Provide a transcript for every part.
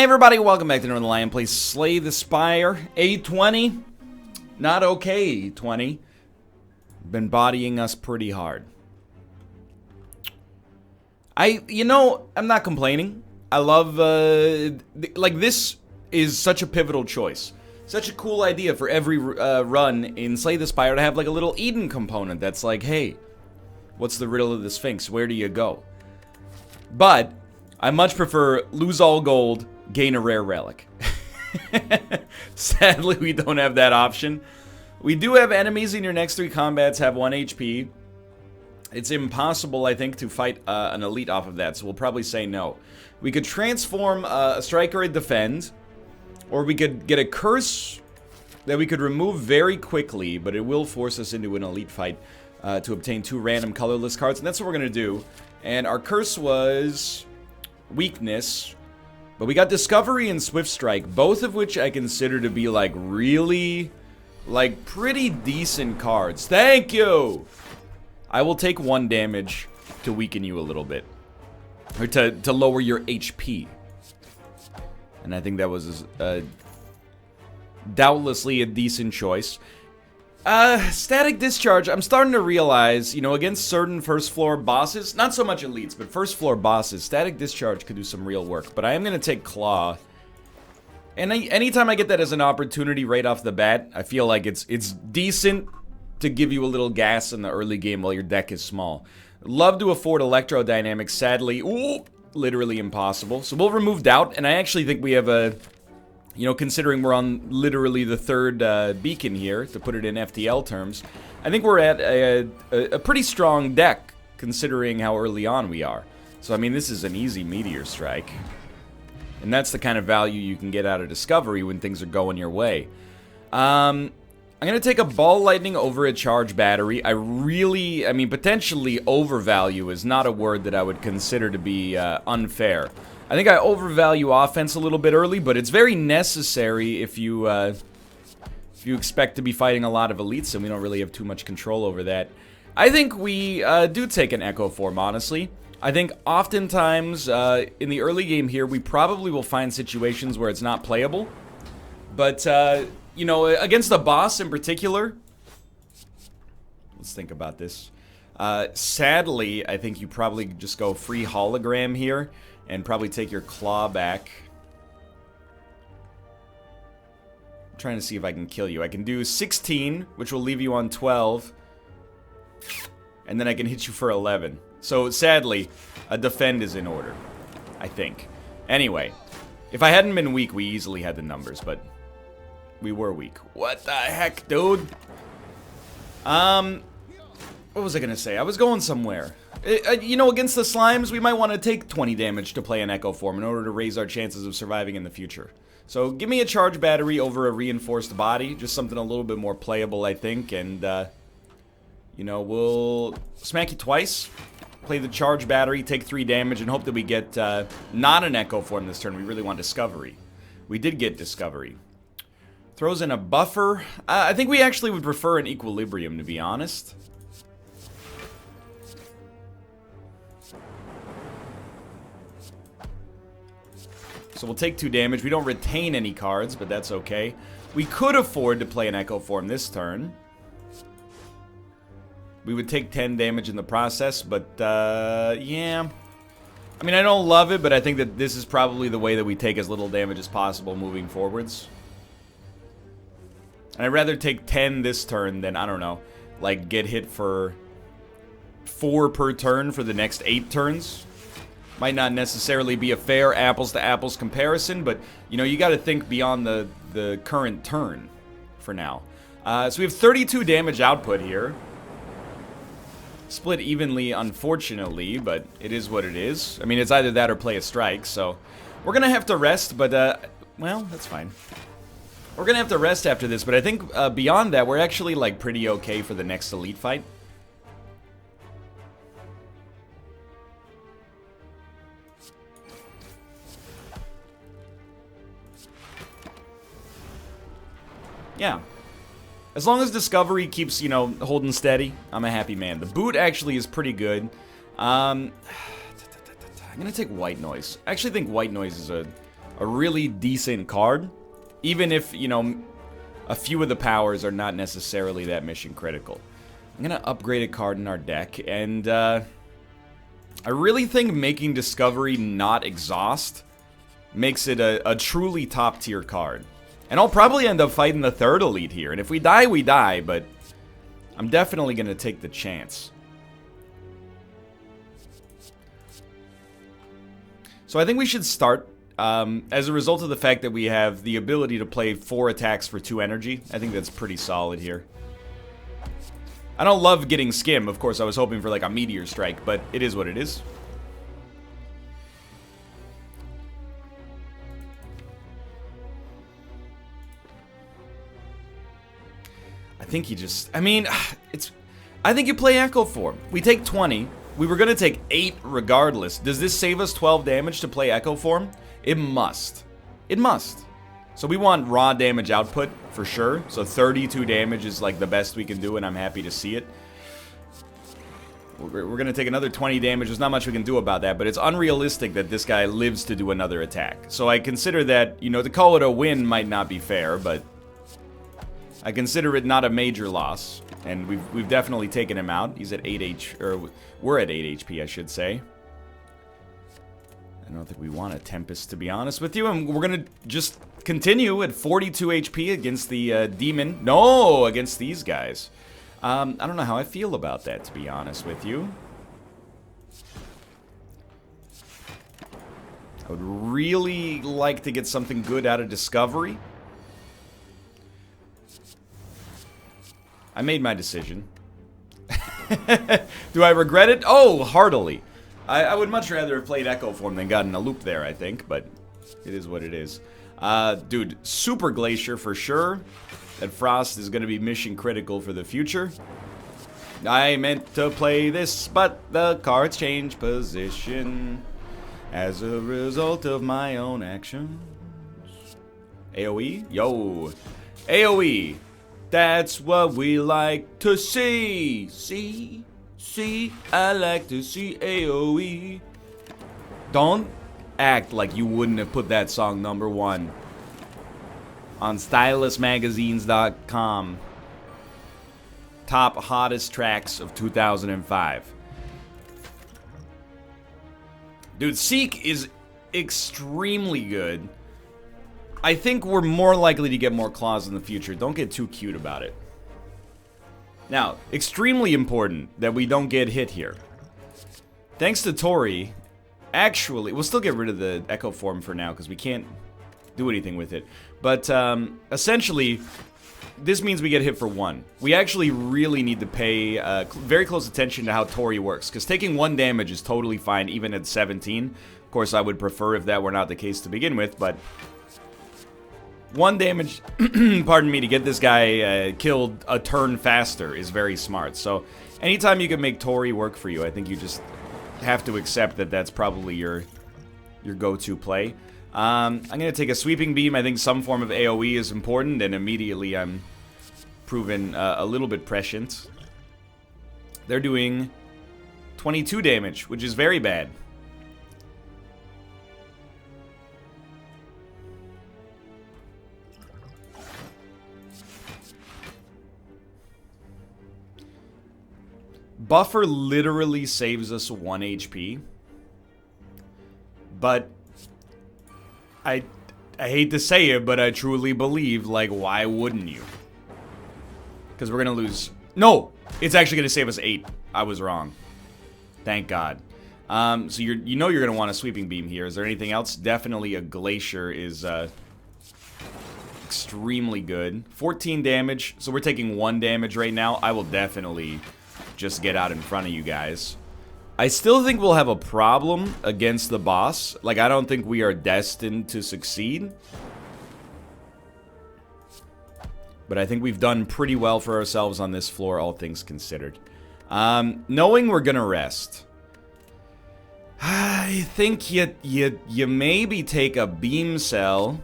everybody, welcome back to Northernlion. Play Slay the Spire. A20. Not okay, A20. Been bodying us pretty hard. I'm not complaining. I love, this is such a pivotal choice. Such a cool idea for every run in Slay the Spire to have like a little Eden component that's like, hey, what's the riddle of the Sphinx? Where do you go? But I much prefer lose all gold, gain a rare relic. Sadly, we don't have that option. We do have enemies in your next 3 combats have 1 HP. It's impossible, I think, to fight an elite off of that, so we'll probably say no. We could transform a strike or a defend, or we could get a curse that we could remove very quickly, but it will force us into an elite fight to obtain 2 random colorless cards, and that's what we're going to do. And our curse was weakness, but we got Discovery and Swift Strike, both of which I consider to be like really, like pretty decent cards. Thank you! I will take 1 damage to weaken you a little bit, or to lower your HP. And I think that was doubtlessly a decent choice. Static Discharge, I'm starting to realize, against certain first floor bosses, not so much elites, but first floor bosses, Static Discharge could do some real work. But I am going to take Claw. And anytime I get that as an opportunity right off the bat, I feel like it's decent to give you a little gas in the early game while your deck is small. Love to afford Electrodynamics, sadly, literally impossible. So we'll remove Doubt, and I actually think we have a... considering we're on literally the 3rd beacon here, to put it in FTL terms, I think we're at a pretty strong deck, considering how early on we are. So, I mean, this is an easy Meteor Strike. And that's the kind of value you can get out of Discovery when things are going your way. I'm going to take a Ball Lightning over a Charge Battery. Potentially overvalue is not a word that I would consider to be unfair. I think I overvalue offense a little bit early, but it's very necessary if you expect to be fighting a lot of elites, and we don't really have too much control over that. I think we do take an Echo Form, honestly. I think oftentimes in the early game here, we probably will find situations where it's not playable. But, against the boss in particular, let's think about this. Sadly, I think you probably just go free hologram here. And probably take your claw back. I'm trying to see if I can kill you. I can do 16, which will leave you on 12. And then I can hit you for 11. So, sadly, a defend is in order. I think. Anyway, if I hadn't been weak, we easily had the numbers, but we were weak. What the heck, dude? What was I gonna say? I was going somewhere. Against the slimes, we might want to take 20 damage to play an Echo Form in order to raise our chances of surviving in the future. So give me a Charge Battery over a Reinforced Body, just something a little bit more playable, I think, and, we'll smack you twice, play the Charge Battery, take 3 damage, and hope that we get, not an Echo Form this turn. We really want Discovery. We did get Discovery. Throws in a Buffer. I think we actually would prefer an Equilibrium, to be honest. So we'll take 2 damage. We don't retain any cards, but that's okay. We could afford to play an Echo Form this turn. We would take 10 damage in the process, but, yeah. I mean, I don't love it, but I think that this is probably the way that we take as little damage as possible moving forwards. And I'd rather take 10 this turn than, I don't know, like, get hit for 4 per turn for the next 8 turns. Might not necessarily be a fair apples-to-apples comparison, but, you got to think beyond the current turn for now. So we have 32 damage output here. Split evenly, unfortunately, but it is what it is. I mean, it's either that or play a strike, so we're going to have to rest, but, well, that's fine. We're going to have to rest after this, but I think beyond that, we're actually, like, pretty okay for the next elite fight. Yeah. As long as Discovery keeps, holding steady, I'm a happy man. The boot actually is pretty good. I'm going to take White Noise. I actually think White Noise is a a really decent card. Even if, you know, a few of the powers are not necessarily that mission critical. I'm going to upgrade a card in our deck, and I really think making Discovery not exhaust makes it a truly top tier card. And I'll probably end up fighting the third elite here, and if we die, we die, but I'm definitely going to take the chance. So I think we should start, as a result of the fact that we have the ability to play 4 attacks for 2 energy. I think that's pretty solid here. I don't love getting skim. Of course, I was hoping for like a meteor strike, but it is what it is. I think you just, I mean, I think you play Echo Form. We take 20. We were going to take 8 regardless. Does this save us 12 damage to play Echo Form? It must. It must. So we want raw damage output for sure. So 32 damage is like the best we can do, and I'm happy to see it. We're going to take another 20 damage. There's not much we can do about that, but it's unrealistic that this guy lives to do another attack. So I consider that, you know, to call it a win might not be fair, but I consider it not a major loss. And we've definitely taken him out. He's at 8 HP, or we're at 8 HP, I should say. I don't think we want a Tempest, to be honest with you. And we're going to just continue at 42 HP against the Demon. No, against these guys. I don't know how I feel about that, to be honest with you. I would really like to get something good out of Discovery. I made my decision. Do I regret it? Oh, heartily. I would much rather have played Echo Form than gotten a loop there, I think, but it is what it is. Dude, Super Glacier for sure. That Frost is going to be mission critical for the future. I meant to play this, but the cards change position as a result of my own actions. AoE? Yo. AoE. That's what we like to see. See, I like to see AoE. Don't act like you wouldn't have put that song #1 on stylusmagazines.com. Top hottest tracks of 2005. Dude, Seek is extremely good. I think we're more likely to get more claws in the future. Don't get too cute about it. Now, extremely important that we don't get hit here. Thanks to Tori, actually, we'll still get rid of the Echo Form for now because we can't do anything with it. But essentially, this means we get hit for 1. We actually really need to pay very close attention to how Tori works, because taking 1 damage is totally fine even at 17. Of course, I would prefer if that were not the case to begin with, but 1 damage, pardon me, to get this guy killed a turn faster is very smart. So anytime you can make Tori work for you, I think you just have to accept that that's probably your go-to play. I'm going to take a Sweeping Beam. I think some form of AoE is important, and immediately I'm proven a little bit prescient. They're doing 22 damage, which is very bad. Buffer literally saves us 1 HP. But I hate to say it, but I truly believe, like, why wouldn't you? Because we're going to lose. No! It's actually going to save us 8. I was wrong. Thank God. So you know you're going to want a Sweeping Beam here. Is there anything else? Definitely a Glacier is extremely good. 14 damage. So we're taking 1 damage right now. I will definitely just get out in front of you guys. I still think we'll have a problem against the boss. Like, I don't think we are destined to succeed. But I think we've done pretty well for ourselves on this floor, all things considered. Knowing we're gonna rest, I think you maybe take a Beam Cell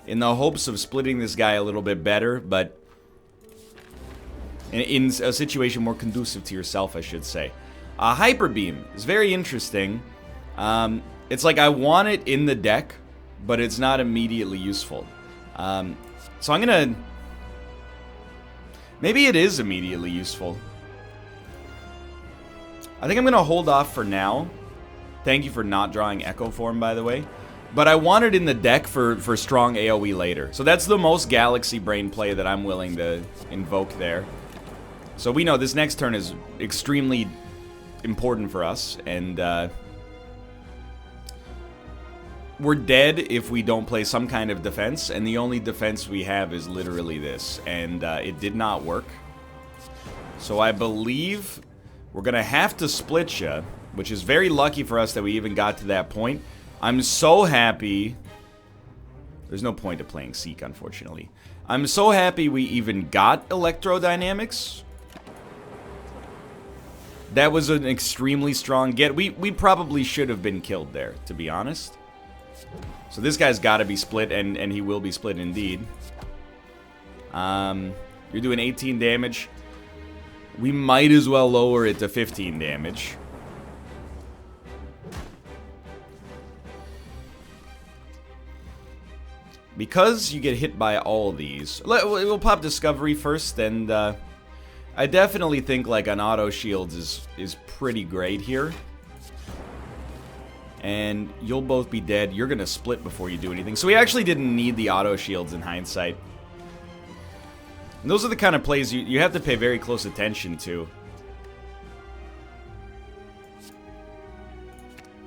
in the hopes of splitting this guy a little bit better, but in a situation more conducive to yourself, I should say. Hyper Beam is very interesting. It's like I want it in the deck but it's not immediately useful. So I'm gonna... Maybe it is immediately useful. I think I'm gonna hold off for now. Thank you for not drawing Echo Form, by the way. But I want it in the deck for strong AoE later. So that's the most Galaxy Brain play that I'm willing to invoke there. So we know this next turn is extremely important for us, and we're dead if we don't play some kind of defense, and the only defense we have is literally this, and it did not work. So I believe we're gonna have to split ya, which is very lucky for us that we even got to that point. I'm so happy. There's no point to playing Seek, unfortunately. I'm so happy we even got Electrodynamics. That was an extremely strong get. We probably should have been killed there, to be honest. So this guy's got to be split, and he will be split indeed. You're doing 18 damage. We might as well lower it to 15 damage. Because you get hit by all these. We'll pop Discovery first, and I definitely think like an auto shields is pretty great here. And you'll both be dead. You're gonna split before you do anything. So we actually didn't need the auto shields in hindsight. And those are the kind of plays you have to pay very close attention to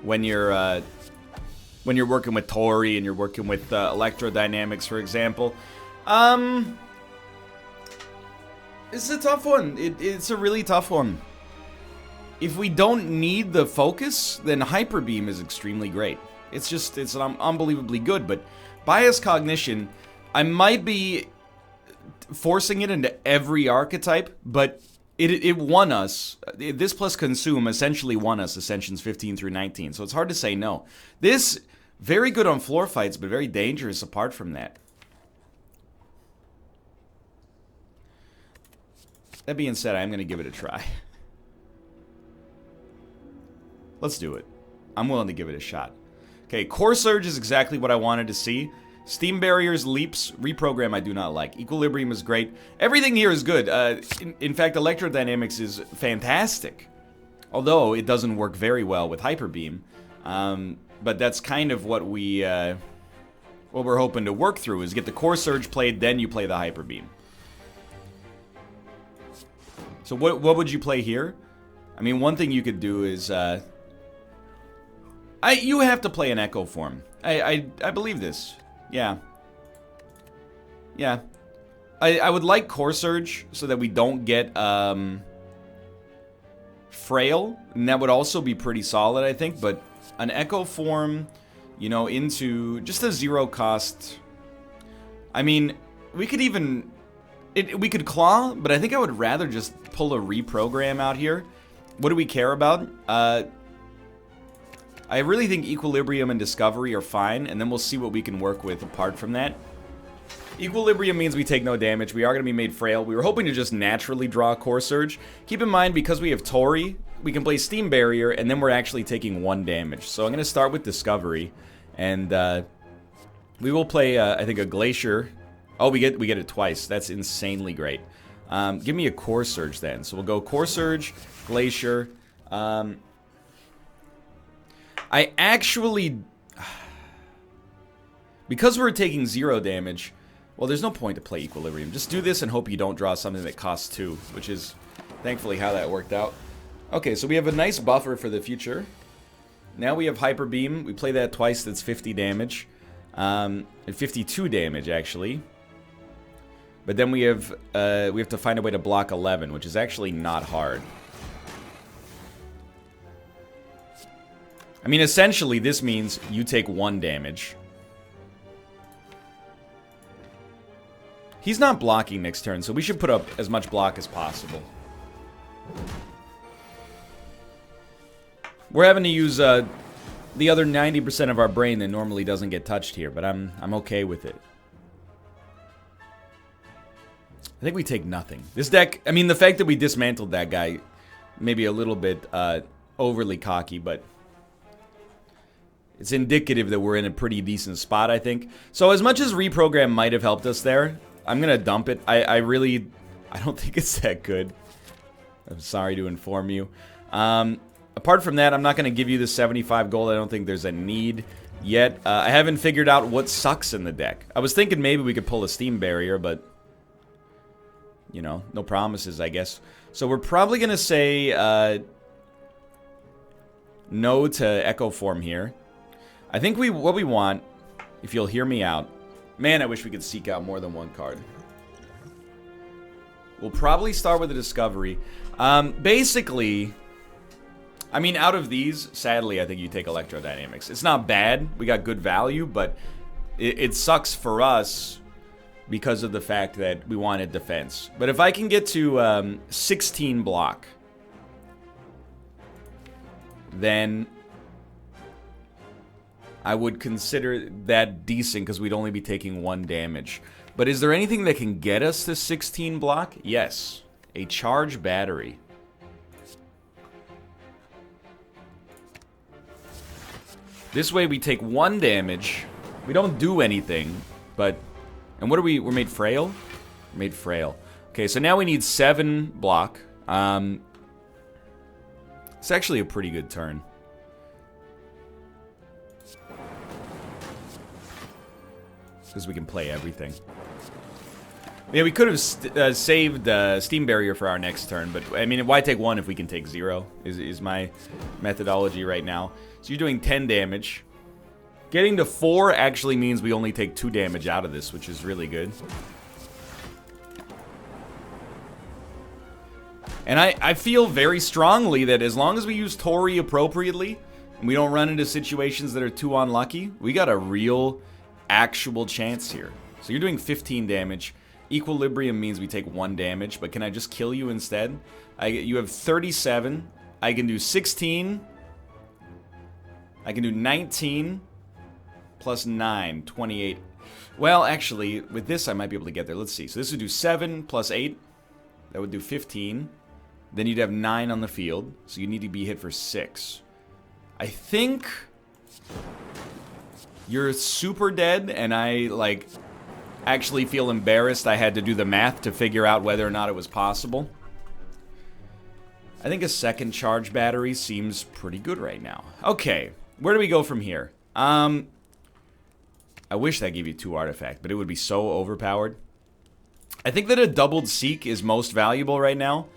when you're working with Tori and you're working with Electrodynamics, for example. It's a tough one. It's a really tough one. If we don't need the focus, then Hyper Beam is extremely great. It's unbelievably good, but Bias Cognition, I might be forcing it into every archetype, but it won us. This plus Consume essentially won us Ascensions 15 through 19, so it's hard to say no. This, very good on floor fights, but very dangerous apart from that. That being said, I'm going to give it a try. Let's do it. I'm willing to give it a shot. Okay, Core Surge is exactly what I wanted to see. Steam Barriers, Leaps, Reprogram I do not like. Equilibrium is great. Everything here is good. In fact, Electrodynamics is fantastic. Although, it doesn't work very well with Hyper Beam. But that's kind of what we're hoping to work through, is get the Core Surge played, then you play the Hyper Beam. So what would you play here? I mean, one thing you could do is... you have to play an Echo Form. I believe this. Yeah. Yeah. I would like Core Surge so that we don't get Frail. And that would also be pretty solid, I think. But an Echo Form, you know, into just a 0 cost... I mean, we could even... we could Claw, but I think I would rather just pull a Reprogram out here. What do we care about? I really think Equilibrium and Discovery are fine, and then we'll see what we can work with apart from that. Equilibrium means we take no damage. We are going to be made frail. We were hoping to just naturally draw Core Surge. Keep in mind, because we have Tori, we can play Steam Barrier, and then we're actually taking 1 damage. So I'm going to start with Discovery, and we will play, I think, a Glacier. Oh, we get it twice. That's insanely great. Give me a Core Surge then. So we'll go Core Surge, Glacier. I actually... Because we're taking 0 damage, well, there's no point to play Equilibrium. Just do this and hope you don't draw something that costs 2, which is thankfully how that worked out. Okay, so we have a nice buffer for the future. Now we have Hyper Beam. We play that twice. That's 50 damage. And 52 damage, actually. But then we have to find a way to block 11, which is actually not hard. I mean, essentially, this means you take 1 damage. He's not blocking next turn, so we should put up as much block as possible. We're having to use the other 90% of our brain that normally doesn't get touched here, but I'm okay with it. I think we take nothing. This deck, I mean, the fact that we dismantled that guy, maybe a little bit overly cocky, but It's indicative that we're in a pretty decent spot, I think. So as much as reprogram might have helped us there, I'm going to dump it. I don't think it's that good. I'm sorry to inform you. Apart from that, I'm not going to give you the 75 gold. I don't think there's a need yet. I haven't figured out what sucks in the deck. I was thinking maybe we could pull a Steam Barrier, but, you know, no promises, I guess. So we're probably going to say no to Echo Form here. I think what we want, if you'll hear me out... Man, I wish we could seek out more than one card. We'll probably start with a Discovery. Basically... I mean, out of these, sadly, I think you take Electrodynamics. It's not bad. We got good value, but it sucks for us because of the fact that we wanted defense. But if I can get to 16 block, then I would consider that decent because we'd only be taking 1 damage. But is there anything that can get us to 16 block? Yes. A charge battery. This way we take 1 damage. We don't do anything, but... And what are we... We're made frail? We're made frail. Okay, so now we need 7 block. It's actually a pretty good turn. Because we can play everything. Yeah, we could have saved Steam Barrier for our next turn, but, I mean, why take 1 if we can take 0, is my methodology right now. So you're doing 10 damage. Getting to 4 actually means we only take 2 damage out of this, which is really good. And I feel very strongly that as long as we use Tori appropriately, and we don't run into situations that are too unlucky, we got a real, actual chance here. So you're doing 15 damage. Equilibrium means we take 1 damage, but can I just kill you instead? You have 37. I can do 16. I can do 19 plus 9, 28. Well, actually, with this, I might be able to get there. Let's see. So this would do 7 plus 8. That would do 15. Then you'd have 9 on the field. So you need to be hit for 6. I think you're super dead, and I, like, actually feel embarrassed I had to do the math to figure out whether or not it was possible. I think a second charge battery seems pretty good right now. Okay. Where do we go from here? I wish that gave you 2 artifact, but it would be so overpowered. I think that a doubled Seek is most valuable right now.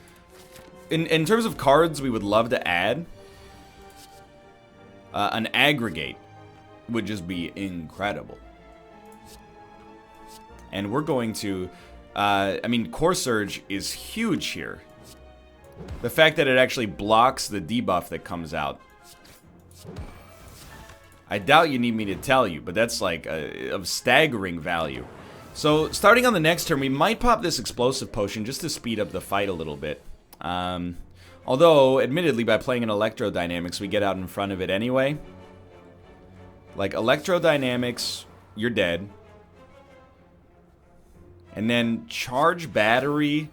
In terms of cards we would love to add, an Aggregate would just be incredible. And we're going to... I mean, Core Surge is huge here. The fact that it actually blocks the debuff that comes out. I doubt you need me to tell you, but that's like of staggering value. So starting on the next turn, we might pop this Explosive Potion just to speed up the fight a little bit. Although, admittedly, by playing an Electrodynamics, we get out in front of it anyway. Like, Electrodynamics, you're dead. And then Charge Battery,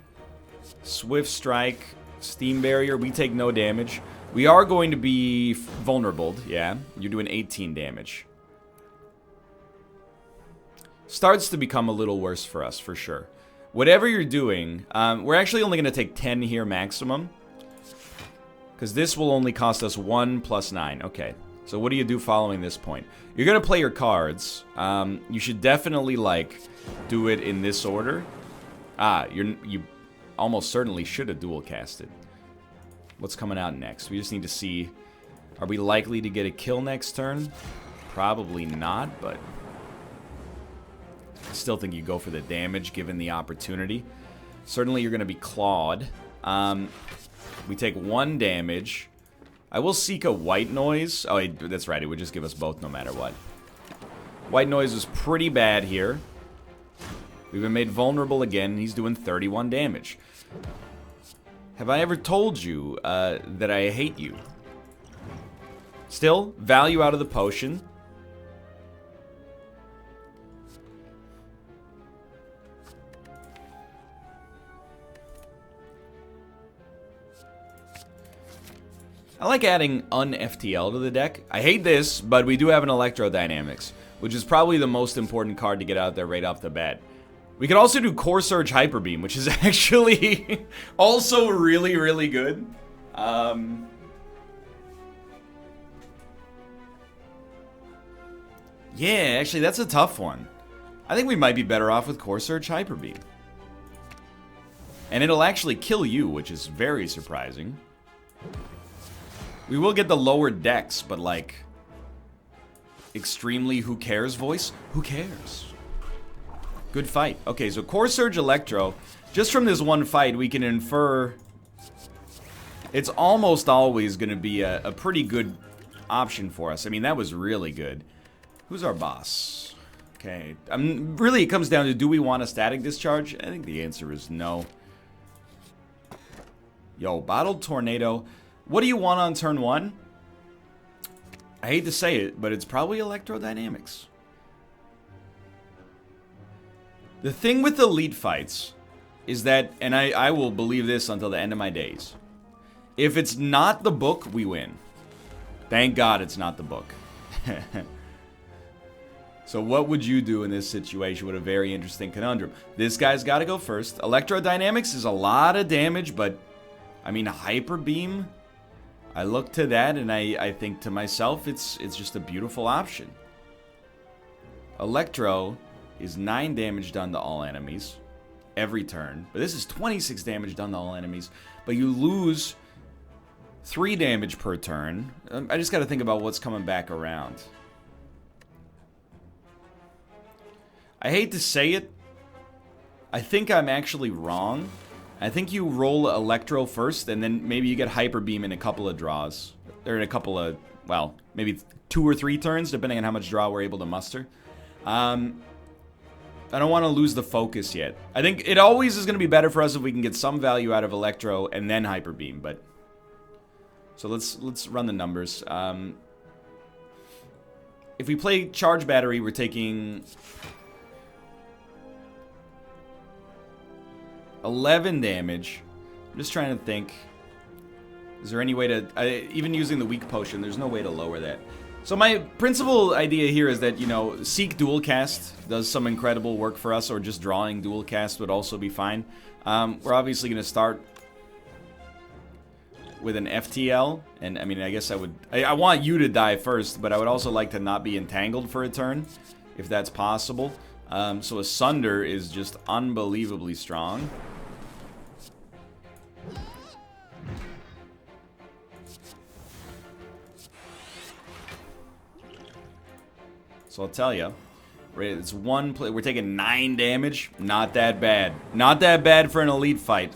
Swift Strike, Steam Barrier, we take no damage. We are going to be vulnerable, yeah. You're doing 18 damage. Starts to become a little worse for us, for sure. Whatever you're doing, we're actually only going to take 10 here maximum. Because this will only cost us 1 plus 9. Okay, so what do you do following this point? You're going to play your cards. You should definitely, like, do it in this order. You almost certainly should have dual casted. What's coming out next? We just need to see, are we likely to get a kill next turn? Probably not, but I still think you go for the damage given the opportunity. Certainly you're going to be clawed. We take 1 damage. I will seek a White Noise. Oh, that's right. It would just give us both no matter what. White Noise is pretty bad here. We've been made vulnerable again. He's doing 31 damage. Have I ever told you that I hate you? Still, value out of the potion. I like adding un-FTL to the deck. I hate this, but we do have an Electrodynamics, which is probably the most important card to get out there right off the bat. We could also do Core Surge Hyper Beam, which is actually also really, really good. Yeah, actually, that's a tough one. I think we might be better off with Core Surge Hyper Beam. And it'll actually kill you, which is very surprising. We will get the lower decks, but like... extremely who cares voice? Who cares? Good fight. Okay, so Core Surge Electro. Just from this one fight, we can infer... it's almost always going to be a pretty good option for us. I mean, that was really good. Who's our boss? Okay. Really, it comes down to, do we want a Static Discharge? I think the answer is no. Yo, Bottled Tornado. What do you want on turn 1? I hate to say it, but it's probably Electrodynamics. The thing with elite fights is that, and I will believe this until the end of my days, if it's not the book, we win. Thank God it's not the book. So what would you do in this situation with a very interesting conundrum? This guy's got to go first. Electrodynamics is a lot of damage, but, I mean, Hyper Beam, I look to that and I think to myself, it's just a beautiful option. Electro is 9 damage done to all enemies every turn, but this is 26 damage done to all enemies, but you lose 3 damage per turn. I just got to think about what's coming back around. I hate to say it, I think I'm actually wrong. I think you roll Electro first, and then maybe you get Hyper Beam in a couple of draws. Or in a couple of, well, maybe 2 or 3 turns, depending on how much draw we're able to muster. I don't want to lose the focus yet. I think it always is going to be better for us if we can get some value out of Electro and then Hyper Beam, but... so let's run the numbers. If we play Charge Battery, we're taking... 11 damage. I'm just trying to think. Is there any way to... even using the weak potion, there's no way to lower that. So my principal idea here is that, you know, Seek Dual Cast does some incredible work for us, or just drawing Dual Cast would also be fine. We're obviously going to start with an FTL, and I mean, I guess I want you to die first, but I would also like to not be entangled for a turn, if that's possible. So Asunder is just unbelievably strong. So I'll tell you, it's one play. We're taking 9 damage. Not that bad. Not that bad for an elite fight.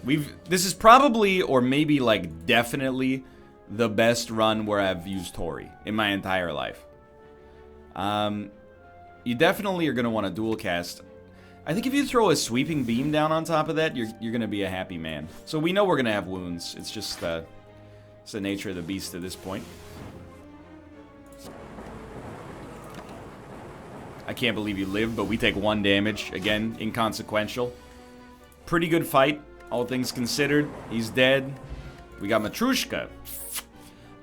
This is probably, or maybe like definitely, the best run where I've used Tori in my entire life. You definitely are going to want to dual cast. I think if you throw a Sweeping Beam down on top of that, you're going to be a happy man. So we know we're going to have wounds. It's just it's the nature of the beast at this point. I can't believe you lived, but we take 1 damage. Again, inconsequential. Pretty good fight, all things considered. He's dead. We got Matrushka.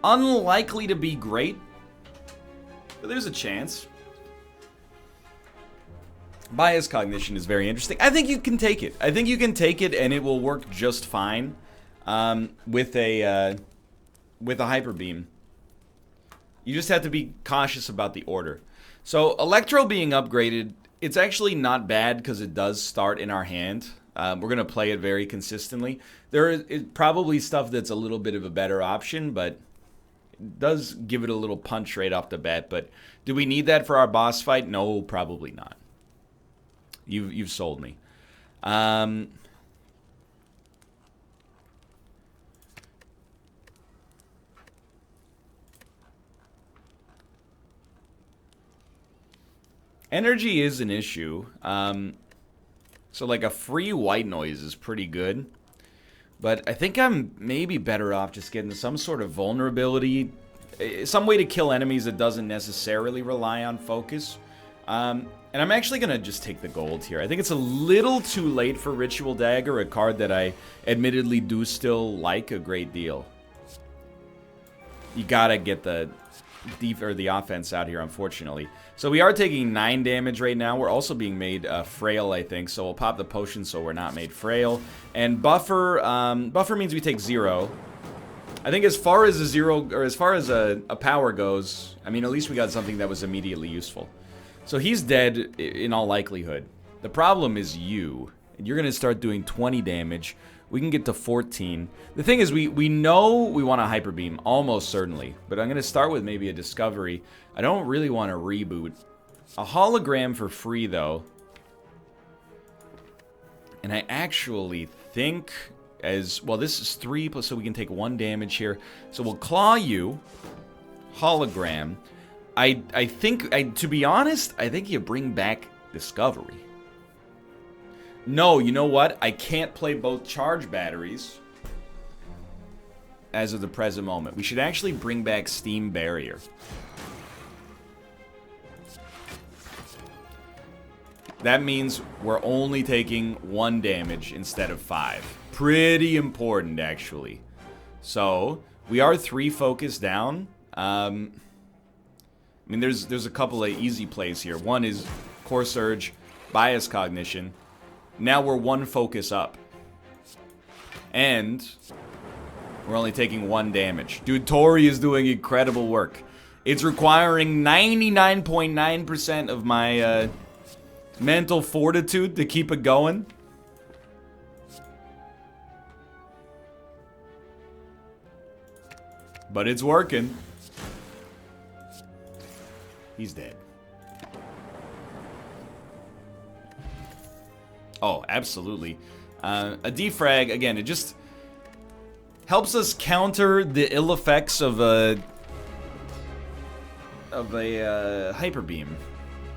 Unlikely to be great, but there's a chance. Bias Cognition is very interesting. I think you can take it. I think you can take it, and it will work just fine with a Hyper Beam. You just have to be cautious about the order. So Electro being upgraded, it's actually not bad because it does start in our hand. We're going to play it very consistently. There is probably stuff that's a little bit of a better option, but it does give it a little punch right off the bat. But do we need that for our boss fight? No, probably not. You've sold me. Energy is an issue. So like a free white noise is pretty good. But I think I'm maybe better off just getting some sort of vulnerability. Some way to kill enemies that doesn't necessarily rely on focus. And I'm actually going to just take the gold here. I think it's a little too late for Ritual Dagger, a card that I admittedly do still like a great deal. You gotta get the offense out here, unfortunately. So we are taking 9 damage right now. We're also being made frail, I think. So we'll pop the potion so we're not made frail. And buffer, buffer means we take 0. I think as far as a 0, or as far as a power goes, I mean, at least we got something that was immediately useful. So he's dead in all likelihood. The problem is you. And you're gonna start doing 20 damage. We can get to 14. The thing is, we know we want a Hyper Beam, almost certainly. But I'm going to start with maybe a Discovery. I don't really want to reboot. A Hologram for free, though. And I actually think as... Well, this is 3, plus so we can take 1 damage here. So we'll Claw you. Hologram. I think, to be honest, I think you bring back Discovery. No, you know what? I can't play both charge batteries as of the present moment. We should actually bring back Steam Barrier. That means we're only taking 1 damage instead of 5. Pretty important, actually. So, we are 3 focus down. I mean, there's a couple of easy plays here. One is Core Surge, Bias Cognition. Now we're 1 focus up. And we're only taking 1 damage. Dude, Tori is doing incredible work. It's requiring 99.9% of my mental fortitude to keep it going. But it's working. He's dead. Oh, absolutely. A defrag, again, it just helps us counter the ill effects of a Hyper Beam,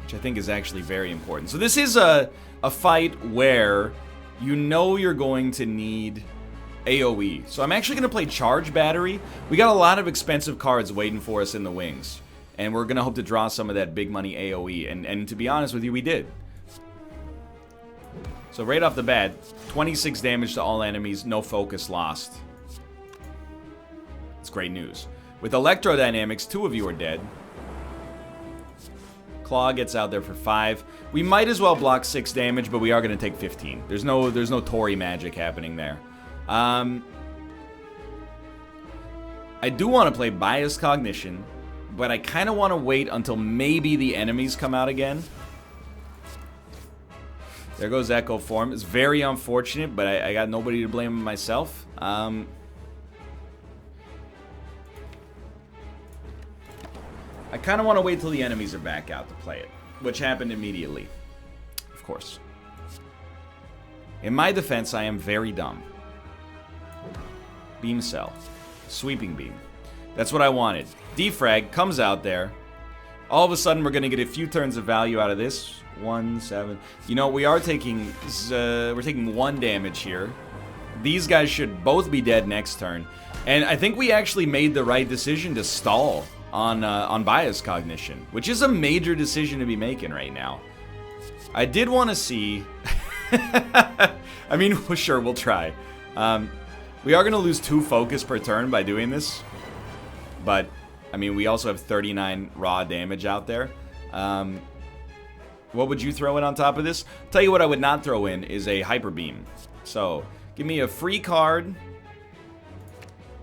which I think is actually very important. So this is a fight where you know you're going to need AoE. So I'm actually going to play Charge Battery. We got a lot of expensive cards waiting for us in the wings, and we're going to hope to draw some of that big money AoE, and to be honest with you, we did. So right off the bat, 26 damage to all enemies, no focus lost. It's great news. With Electrodynamics, 2 of you are dead. Claw gets out there for 5. We might as well block 6 damage, but we are going to take 15. There's no Tori magic happening there. I do want to play Bias Cognition, but I kind of want to wait until maybe the enemies come out again. There goes Echo Form. It's very unfortunate, but I got nobody to blame myself. I kind of want to wait till the enemies are back out to play it, which happened immediately, of course. In my defense, I am very dumb. Beam Cell. Sweeping Beam. That's what I wanted. Defrag comes out there. All of a sudden, we're going to get a few turns of value out of this. 1, 7. You know, we are taking... we're taking 1 damage here. These guys should both be dead next turn. And I think we actually made the right decision to stall on Bias Cognition, which is a major decision to be making right now. I did want to see... I mean, sure, we'll try. We are going to lose 2 focus per turn by doing this. But, I mean, we also have 39 raw damage out there. What would you throw in on top of this? Tell you what I would not throw in is a Hyper Beam. So, give me a free card.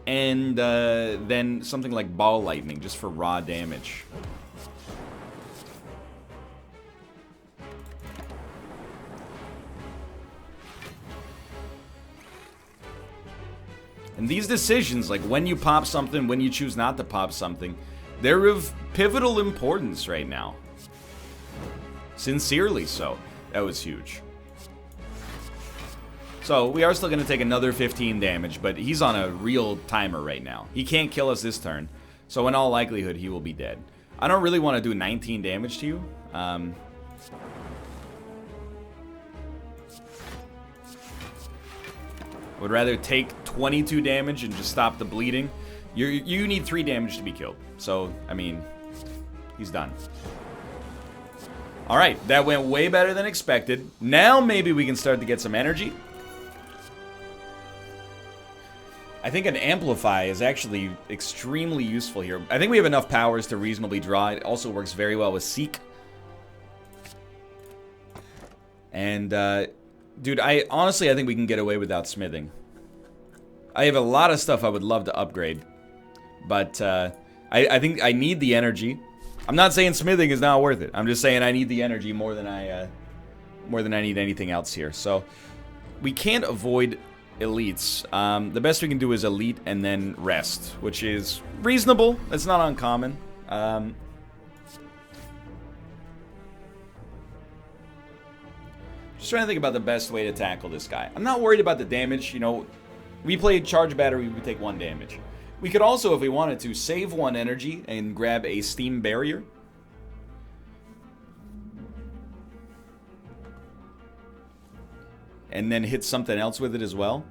And then something like Ball Lightning, just for raw damage. And these decisions, like when you pop something, when you choose not to pop something, they're of pivotal importance right now. Sincerely so. That was huge. So, we are still going to take another 15 damage, but he's on a real timer right now. He can't kill us this turn, so in all likelihood, he will be dead. I don't really want to do 19 damage to you. I would rather take 22 damage and just stop the bleeding. You need 3 damage to be killed. So, I mean, he's done. Alright, that went way better than expected. Now maybe we can start to get some energy. I think an Amplify is actually extremely useful here. I think we have enough powers to reasonably draw. It also works very well with Seek. And, dude, honestly, I think we can get away without smithing. I have a lot of stuff I would love to upgrade. But, I think I need the energy. I'm not saying smithing is not worth it. I'm just saying I need the energy more than I need anything else here. So, we can't avoid elites. The best we can do is elite and then rest, which is reasonable. It's not uncommon. Just trying to think about the best way to tackle this guy. I'm not worried about the damage. You know, we played charge battery, we take 1 damage. We could also, if we wanted to, save 1 energy and grab a steam barrier. And then hit something else with it as well.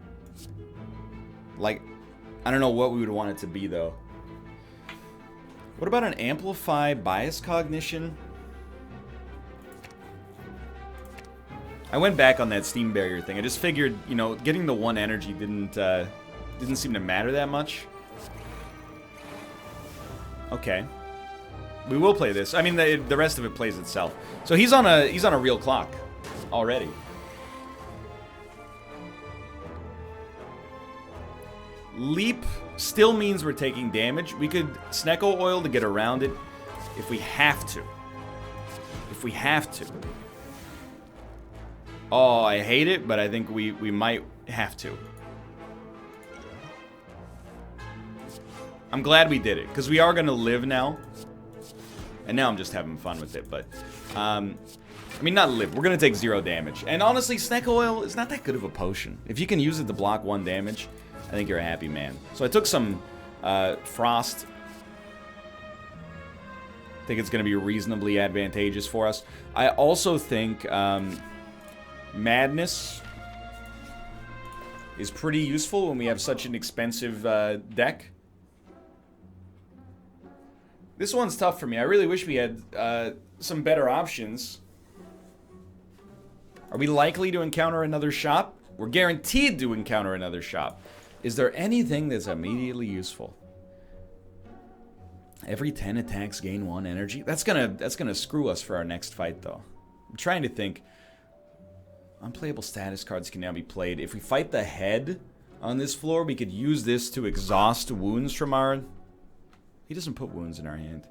Like, I don't know what we would want it to be, though. What about an Amplify Bias Cognition? I went back on that steam barrier thing. I just figured, you know, getting the 1 energy didn't seem to matter that much. Okay. We will play this. I mean, the rest of it plays itself. So he's on a real clock already. Leap still means we're taking damage. We could Snecko Oil to get around it if we have to. If we have to. Oh, I hate it, but I think we might have to. I'm glad we did it, because we are going to live now. And now I'm just having fun with it, but... I mean, not live. We're going to take 0 damage. And honestly, Snecko Oil is not that good of a potion. If you can use it to block 1 damage, I think you're a happy man. So I took some Frost. I think it's going to be reasonably advantageous for us. I also think Madness is pretty useful when we have such an expensive deck. This one's tough for me. I really wish we had some better options. Are we likely to encounter another shop? We're guaranteed to encounter another shop. Is there anything that's immediately useful? Every 10 attacks gain 1 energy? That's gonna screw us for our next fight, though. I'm trying to think. Unplayable status cards can now be played. If we fight the head on this floor, we could use this to exhaust wounds from our... He doesn't put wounds in our hand.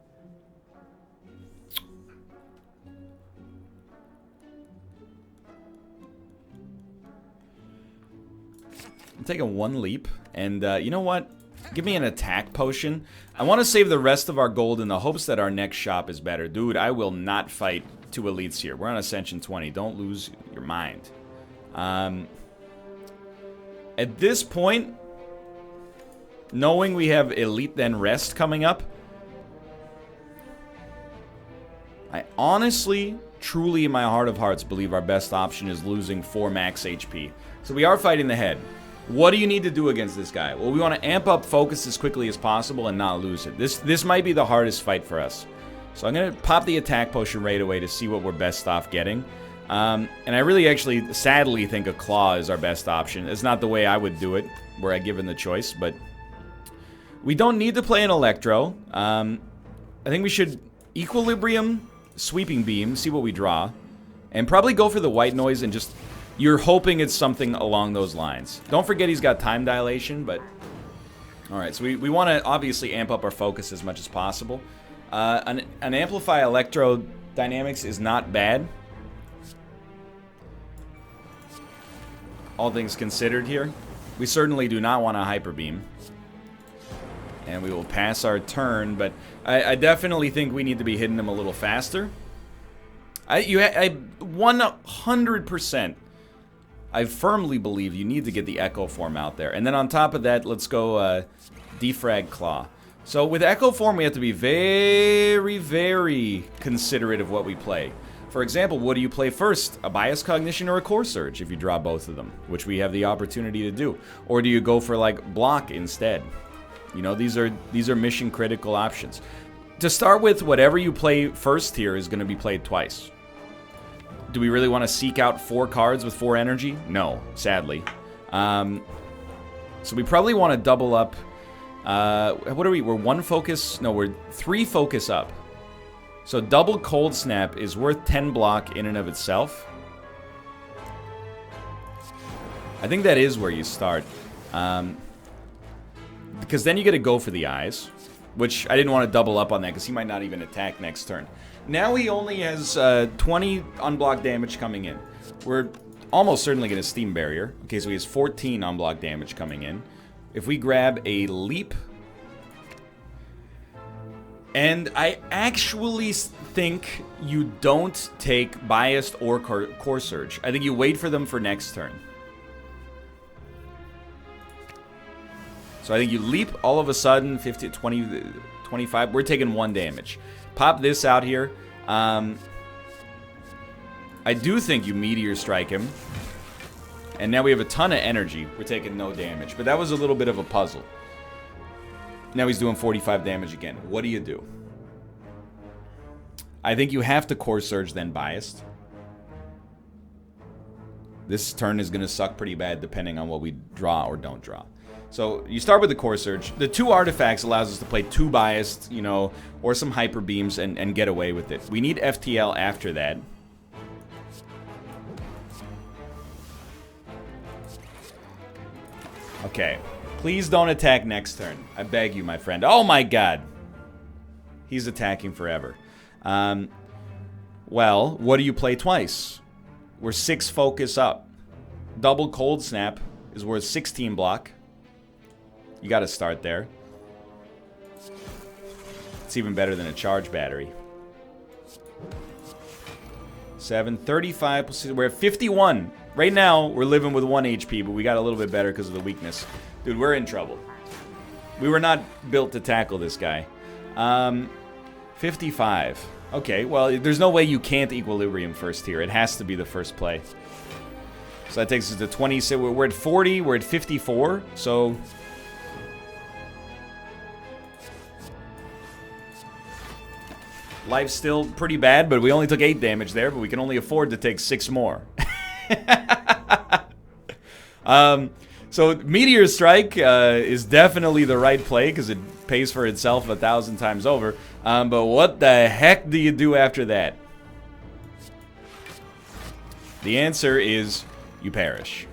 I'm taking 1 leap, and you know what? Give me an attack potion. I want to save the rest of our gold in the hopes that our next shop is better. Dude, I will not fight 2 elites here. We're on Ascension 20. Don't lose your mind. At this point, knowing we have elite then rest coming up, I honestly, truly in my heart of hearts believe our best option is losing 4 max HP. So we are fighting the head. What do you need to do against this guy? Well, we want to amp up focus as quickly as possible and not lose it. This might be the hardest fight for us. So I'm going to pop the attack potion right away to see what we're best off getting. And I really actually, sadly, think a claw is our best option. It's not the way I would do it, were I given the choice, but... We don't need to play an Electro. I think we should Equilibrium, Sweeping Beam, see what we draw. And probably go for the white noise and just... You're hoping it's something along those lines. Don't forget he's got time dilation, but... Alright, so we want to obviously amp up our focus as much as possible. An Amplify Electro Dynamics is not bad. All things considered here. We certainly do not want a Hyper Beam. And we will pass our turn, but I definitely think we need to be hitting him a little faster. I 100%... I firmly believe you need to get the Echo Form out there. And then on top of that, let's go Defrag Claw. So with Echo Form, we have to be very, very considerate of what we play. For example, what do you play first? A Bias Cognition or a Core Surge if you draw both of them, which we have the opportunity to do. Or do you go for, like, Block instead? You know, these are mission-critical options. To start with, whatever you play first here is going to be played twice. Do we really want to seek out 4 cards with 4 energy? No, sadly. So we probably want to double up. What are we? We're 1 focus. No, we're 3 focus up. So double Cold Snap is worth 10 block in and of itself. I think that is where you start. Because then you get to go for the eyes. Which I didn't want to double up on that because he might not even attack next turn. Now he only has 20 unblocked damage coming in. We're almost certainly going to Steam Barrier. Okay, so he has 14 unblocked damage coming in. If we grab a Leap... And I actually think you don't take Biased or Core Surge. I think you wait for them for next turn. So I think you Leap all of a sudden, 50, 20, 25. We're taking 1 damage. Pop this out here. I do think you Meteor Strike him. And now we have a ton of energy. We're taking no damage. But that was a little bit of a puzzle. Now he's doing 45 damage again. What do you do? I think you have to Core Surge, then Biased. This turn is going to suck pretty bad depending on what we draw or don't draw. So you start with the Core Surge. The 2 artifacts allows us to play 2 Biased, you know, or some Hyper Beams and get away with it. We need FTL after that. Okay. Please don't attack next turn. I beg you, my friend. Oh my god. He's attacking forever. Well, what do you play twice? We're 6 focus up. Double Cold Snap is worth 16 block. You gotta start there. It's even better than a charge battery. 7, 35, we're at 51. Right now, we're living with 1 HP, but we got a little bit better because of the weakness. Dude, we're in trouble. We were not built to tackle this guy. 55. Okay, well, there's no way you can't Equilibrium first here. It has to be the first play. So that takes us to 20. So we're at 40. We're at 54. So... life's still pretty bad, but we only took 8 damage there, but we can only afford to take 6 more. So Meteor Strike is definitely the right play because it pays for itself 1,000 times over. But what the heck do you do after that? The answer is you perish.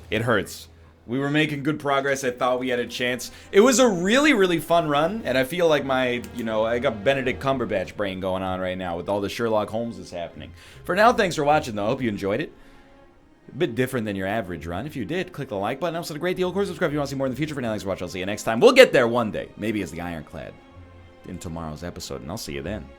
It hurts. We were making good progress. I thought we had a chance. It was a really, really fun run, and I feel like my, I got Benedict Cumberbatch brain going on right now with all the Sherlock Holmes that's happening. For now, thanks for watching, though. I hope you enjoyed it. A bit different than your average run. If you did, click the like button. Helps out a great deal. Of course, subscribe if you want to see more in the future. For now, thanks for watching. I'll see you next time. We'll get there one day. Maybe as the Ironclad in tomorrow's episode, and I'll see you then.